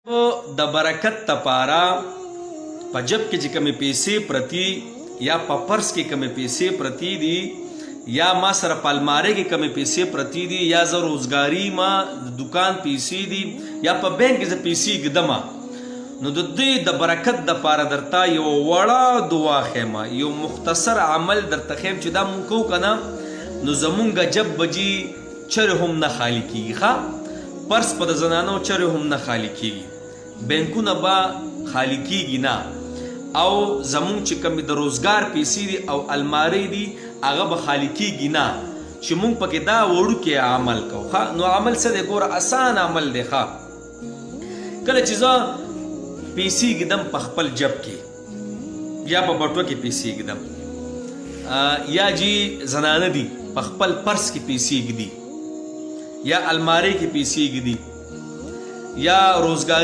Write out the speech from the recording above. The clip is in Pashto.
د برکت تپاره په جب کې چې کمې پیسې پرتی یا په پرس کې کمې پیسې پرتی دي یا ما سره په المارۍ کې کمې پیسې پرتی دي یا زه روزګاري ما دکان پیسې دي یا په بینک کې زه پیسې ږدمه نو د دې د برکت دپاره درته یو وړه دعا ښیم یو مختصر عمل درته ښیم چې دا مونږ کوو که نه نو زمونږ جب بجي چرې هم نه خالي کیږي ښه پرس په د زنانو چرې هم نه خالي کیږي بینکونه به خالی کیږي نه او زمونږ چې کومې د روزګار پیسې دي او المارۍ دي هغه به خالی کیږي نه چې مونږ پکې دا وړوکی عمل کوو ښه نو عمل څه دی ګوره اسان عمل دی ښه کله چې زه پیسې ږدم په خپل جب کې یا په بټوه کې پیسې ږدم یا جی زنانه دي په خپل پرس کې پیسې ږدي یا المارۍ کې پیسې ږدي یا روزګار